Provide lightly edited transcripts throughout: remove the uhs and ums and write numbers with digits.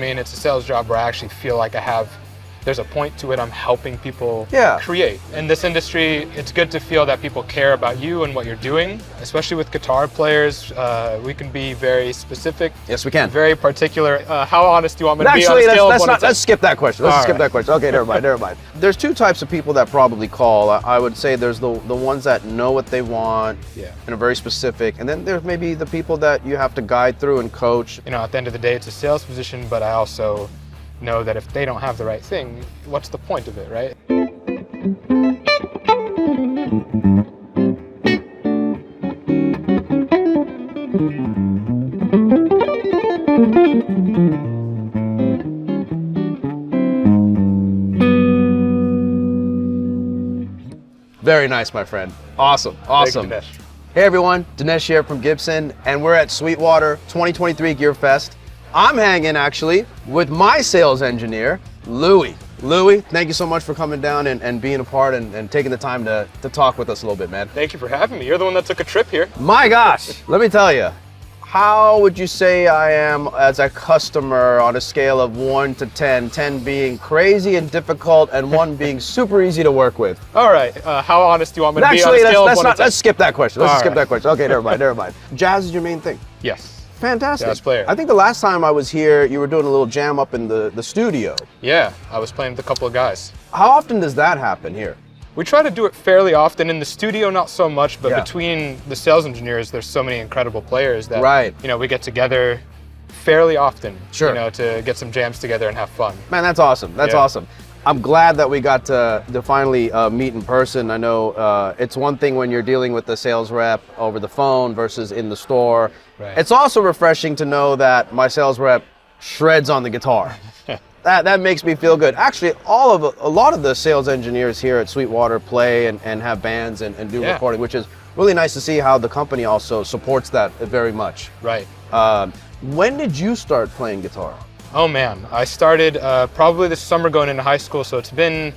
mean? It's a sales job where I actually feel like there's a point to it. I'm helping people create. In this industry, it's good to feel that people care about you and what you're doing, especially with guitar players. We can be very specific. Yes, we can. Very particular. How honest do you want me to be on a Actually, scale of 1 to 10? let's skip that question. Let's skip that question. Okay, never mind. There's two types of people that probably call. I would say there's the ones that know what they want and are very specific, and then there's maybe the people that you have to guide through and coach. You know, at the end of the day, it's a sales position, but I also know that if they don't have the right thing, what's the point of it, right? Very nice, my friend. Awesome. Thank you, Dinesh. Hey everyone, Dinesh here from Gibson, and we're at Sweetwater 2023 Gear Fest. I'm hanging actually with my sales engineer, Loui. Loui, thank you so much for coming down and being a part and taking the time to talk with us a little bit, man. Thank you for having me. You're the one that took a trip here. My gosh, let me tell you, how would you say I am as a customer on a scale of 1 to 10, 10 being crazy and difficult and 1 being super easy to work with? All right, how honest do you want me to be on a scale of 1 to 10? Let's skip that question. Let's skip that question. Okay, never mind. Jazz is your main thing? Yes. Fantastic. Jazz player. I think the last time I was here, you were doing a little jam up in the studio. Yeah, I was playing with a couple of guys. How often does that happen here? We try to do it fairly often. In the studio, not so much, but between the sales engineers, there's so many incredible players that you know, we get together fairly often, you know, to get some jams together and have fun. Man, that's awesome. That's awesome. I'm glad that we got to finally meet in person. I know it's one thing when you're dealing with the sales rep over the phone versus in the store. Right. It's also refreshing to know that my sales rep shreds on the guitar. That makes me feel good. Actually, a lot of the sales engineers here at Sweetwater play and have bands and do recording, which is really nice to see how the company also supports that very much. Right. When did you start playing guitar? Oh man, I started probably this summer going into high school, so it's been,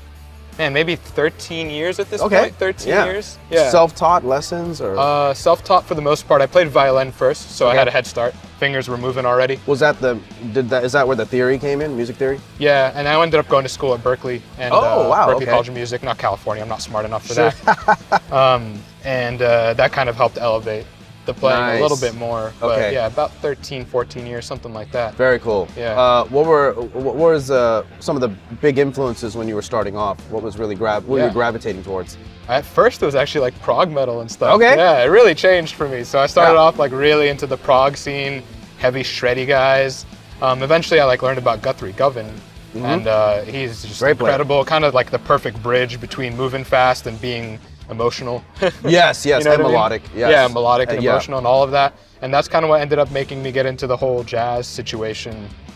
man, maybe 13 years at this point, 13 years. Yeah. Self-taught lessons or? Self-taught for the most part. I played violin first, so I had a head start. Fingers were moving already. Was that is that where the theory came in, music theory? Yeah, and I ended up going to school at Berkeley and Berkeley College of Music, not California. I'm not smart enough for that. And that kind of helped elevate the playing a little bit more. But yeah, about 13, 14 years, something like that. Very cool. Yeah. What was some of the big influences when you were starting off? What was really what were you gravitating towards? At first, it was actually like prog metal and stuff. Okay. Yeah, it really changed for me. So I started off like really into the prog scene, heavy shreddy guys. Eventually, I like learned about Guthrie Govan, and he's just incredible. Kind of like the perfect bridge between moving fast and being emotional. Yes, you know and melodic. I mean? Yes. Yeah, melodic and emotional and all of that. And that's kind of what ended up making me get into the whole jazz situation.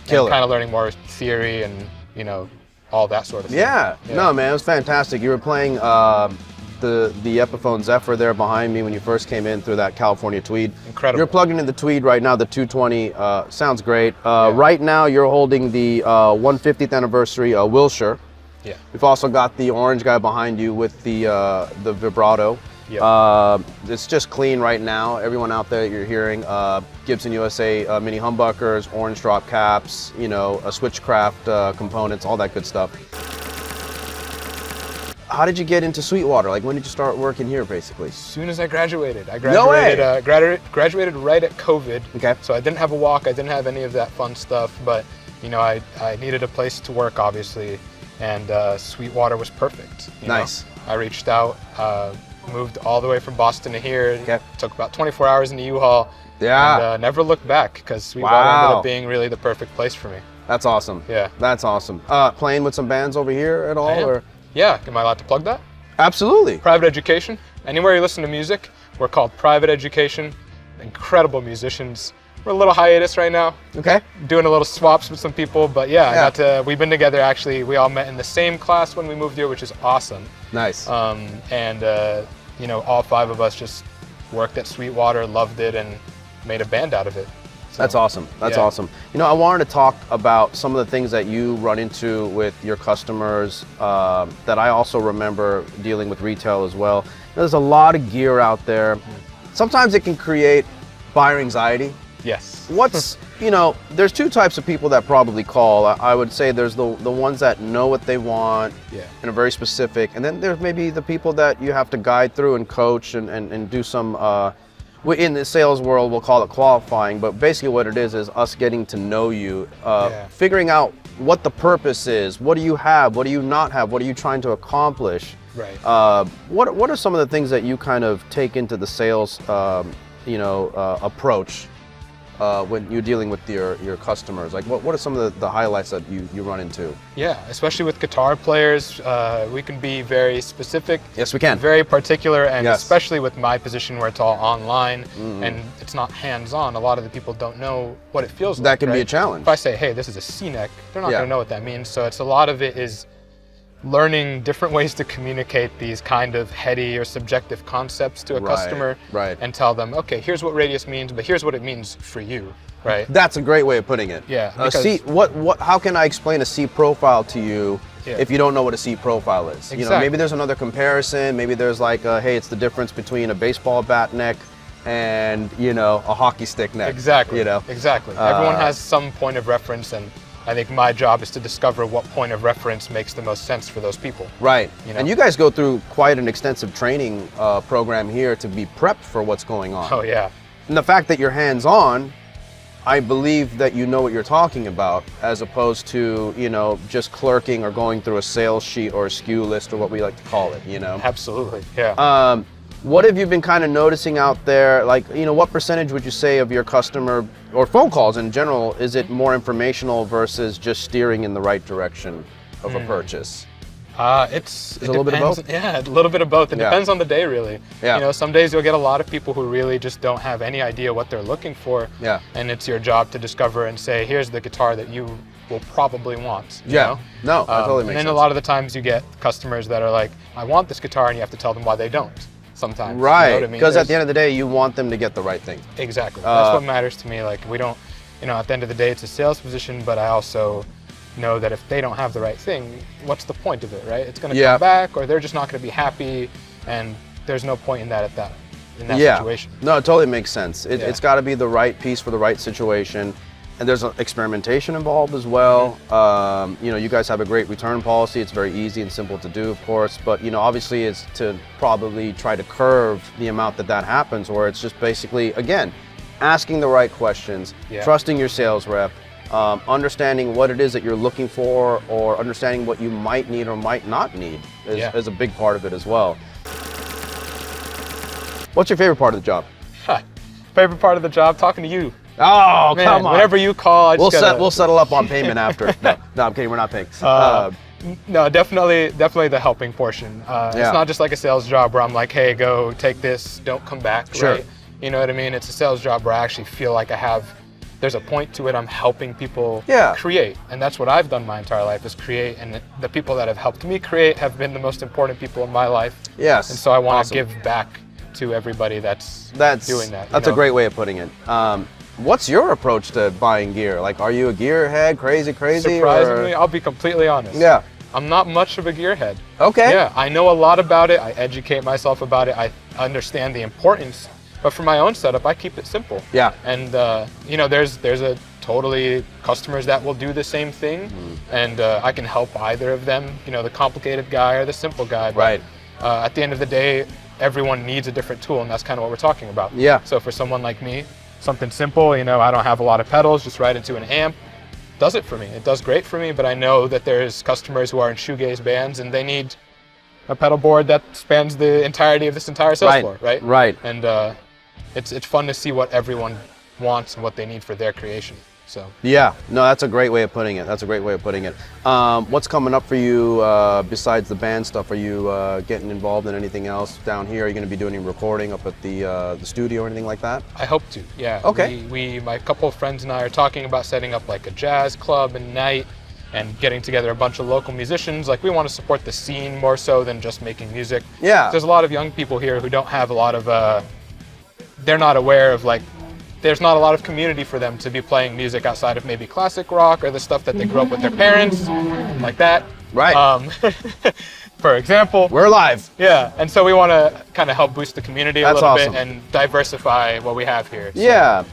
And kind of learning more theory and, you know, all that sort of thing. Yeah. No, man, it was fantastic. You were playing the Epiphone Zephyr there behind me when you first came in through that California Tweed. Incredible. You're plugging in the Tweed right now, the 220. Sounds great. Right now, you're holding the 150th anniversary Wilshire. Yeah. We've also got the orange guy behind you with the vibrato. Yep. It's just clean right now. Everyone out there that you're hearing, Gibson USA mini humbuckers, orange drop caps, you know, switchcraft components, all that good stuff. How did you get into Sweetwater? Like, when did you start working here, basically? As soon as I graduated. I graduated, graduated right at COVID. Okay. So I didn't have a walk. I didn't have any of that fun stuff. But, you know, I needed a place to work, obviously. And Sweetwater was perfect. Nice. I reached out, moved all the way from Boston to here. Okay. Took about 24 hours in the U-Haul. Yeah. And never looked back because Sweetwater ended up being really the perfect place for me. That's awesome. Yeah. That's awesome. Playing with some bands over here at all? Or? Yeah. Am I allowed to plug that? Absolutely. Private Education. Anywhere you listen to music, we're called Private Education. Incredible musicians. We're a little hiatus right now. Okay. Doing a little swaps with some people, but we've been together actually. We all met in the same class when we moved here, which is awesome. Nice. You know, all 5 of us just worked at Sweetwater, loved it, and made a band out of it. So, that's awesome. That's awesome. You know, I wanted to talk about some of the things that you run into with your customers that I also remember dealing with retail as well. There's a lot of gear out there. Sometimes it can create buyer anxiety. Yes. What's you know, there's two types of people that probably call. I would say there's the ones that know what they want and are very specific. And then there's maybe the people that you have to guide through and coach and do some, in the sales world, we'll call it qualifying. But basically what it is us getting to know you, figuring out what the purpose is. What do you have? What do you not have? What are you trying to accomplish? Right. What are some of the things that you kind of take into the sales, approach when you're dealing with your customers? Like what are some of the highlights that you run into? Yeah, especially with guitar players, we can be very specific. Yes, we can. Very particular, and especially with my position where it's all online and it's not hands-on, a lot of the people don't know what it feels like. That can be a challenge. If I say, hey, this is a C-neck, they're not going to know what that means. So it's a lot of it is learning different ways to communicate these kind of heady or subjective concepts to a customer and tell them, okay, here's what radius means, but here's what it means for you, right? That's a great way of putting it. Yeah. How can I explain a C profile to you if you don't know what a C profile is? Exactly. You know, maybe there's another comparison. Maybe there's like, hey, it's the difference between a baseball bat neck and, you know, a hockey stick neck. Exactly. You know? Exactly. Everyone has some point of reference, and I think my job is to discover what point of reference makes the most sense for those people. Right. You know? And you guys go through quite an extensive training program here to be prepped for what's going on. Oh, yeah. And the fact that you're hands-on, I believe that you know what you're talking about, as opposed to, you know, just clerking or going through a sales sheet or a SKU list or what we like to call it, you know? Absolutely, yeah. What have you been kind of noticing out there? Like, you know, what percentage would you say of your customer or phone calls in general, is it more informational versus just steering in the right direction of a purchase? It a little bit of both? Yeah, a little bit of both. It depends on the day, really. Yeah. You know, some days you'll get a lot of people who really just don't have any idea what they're looking for. Yeah. And it's your job to discover and say, here's the guitar that you will probably want. You Yeah. know? No, that totally makes And then sense. a lot of the times you get customers that are like, I want this guitar, and you have to tell them why they don't. Sometimes. Right, You know what I mean? because at the end of the day, you want them to get the right thing. Exactly. That's what matters to me. Like, we don't, you know, at the end of the day, it's a sales position, but I also know that if they don't have the right thing, what's the point of it, right? It's going to come back, or they're just not going to be happy, and there's no point in that in that situation. No, it totally makes sense. It's got to be the right piece for the right situation. And there's experimentation involved as well. You know, you guys have a great return policy. It's very easy and simple to do, of course. But, you know, obviously it's to probably try to curve the amount that happens, where it's just basically, again, asking the right questions, trusting your sales rep, understanding what it is that you're looking for, or understanding what you might need or might not need is a big part of it as well. What's your favorite part of the job? Favorite part of the job? Talking to you. Oh, Man, come on. Whenever you call, we'll settle up on payment after. No, I'm kidding. We're not paying. No, definitely the helping portion. It's not just like a sales job where I'm like, hey, go take this, don't come back, right? You know what I mean? It's a sales job where I actually feel like there's a point to it. I'm helping people create. And that's what I've done my entire life, is create. And the people that have helped me create have been the most important people in my life. Yes. And so I want to give back to everybody that's doing that. That's a great way of putting it. What's your approach to buying gear? Like, are you a gearhead, crazy? Surprisingly, I'll be completely honest. Yeah. I'm not much of a gearhead. Okay. Yeah, I know a lot about it. I educate myself about it. I understand the importance. But for my own setup, I keep it simple. Yeah. And you know, there's a totally customers that will do the same thing, and I can help either of them. You know, the complicated guy or the simple guy. But, at the end of the day, everyone needs a different tool, and that's kind of what we're talking about. Yeah. So for someone like me, something simple, you know, I don't have a lot of pedals, just right into an amp, does it for me. It does great for me, but I know that there's customers who are in shoegaze bands and they need a pedal board that spans the entirety of this entire sales floor, right? Right. And it's fun to see what everyone wants and what they need for their creation. So yeah, no, that's a great way of putting it. What's coming up for you besides the band stuff? Are you getting involved in anything else down here? Are you going to be doing any recording up at the studio or anything like that? I hope to. Yeah. Okay. My couple of friends and I are talking about setting up like a jazz club and night, and getting together a bunch of local musicians. Like, we want to support the scene more so than just making music. Yeah. There's a lot of young people here who don't have a lot of. They're not aware of, like, there's not a lot of community for them to be playing music outside of maybe classic rock or the stuff that they grew up with their parents, like that. Right. For example. We're live. Yeah, and so we want to kind of help boost the community a little awesome. bit and diversify what we have here. So. Yeah.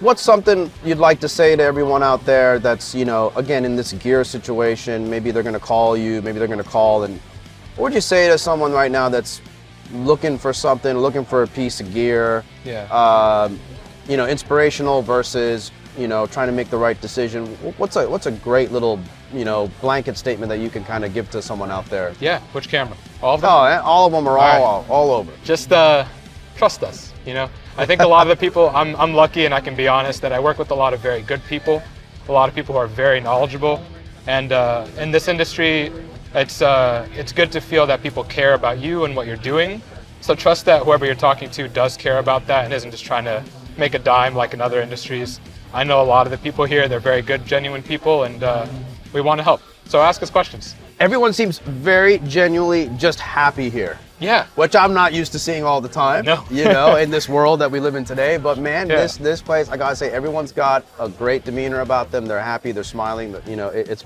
What's something you'd like to say to everyone out there that's, you know, again, in this gear situation, maybe they're going to call you, maybe they're going to call, and what would you say to someone right now that's looking for something, looking for a piece of gear, you know, inspirational versus, you know, trying to make the right decision? What's a great little, you know, blanket statement that you can kind of give to someone out there? Yeah, which camera? All of them? Oh, all of them are all over. Just trust us, you know? I think a lot of the people, I'm lucky, and I can be honest, that I work with a lot of very good people, a lot of people who are very knowledgeable. And in this industry, it's good to feel that people care about you and what you're doing. So trust that whoever you're talking to does care about that and isn't just trying to make a dime like in other industries. I know a lot of the people here, they're very good, genuine people, and we want to help. So ask us questions. Everyone seems very genuinely just happy here. Yeah. Which I'm not used to seeing all the time, no. You know, in this world that we live in today. But man, this place, I gotta say, everyone's got a great demeanor about them. They're happy, they're smiling. You know, it's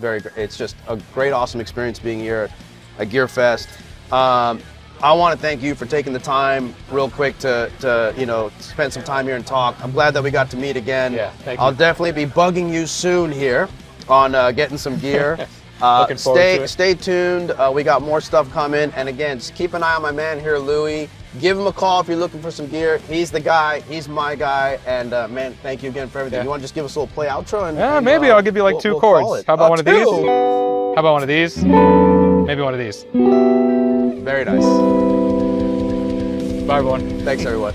just a great, awesome experience being here at Gear Fest. I want to thank you for taking the time real quick to you know, spend some time here and talk. I'm glad that we got to meet again. Yeah, thank you. I'll definitely be bugging you soon here on getting some gear. Stay tuned. We got more stuff coming. And again, just keep an eye on my man here, Loui. Give him a call if you're looking for some gear. He's the guy. He's my guy. And man, thank you again for everything. You want to just give us a little play outro? And maybe I'll give you like two chords. How about one of these? How about one of these? Maybe one of these. Very nice. Bye, everyone. Thanks, everyone.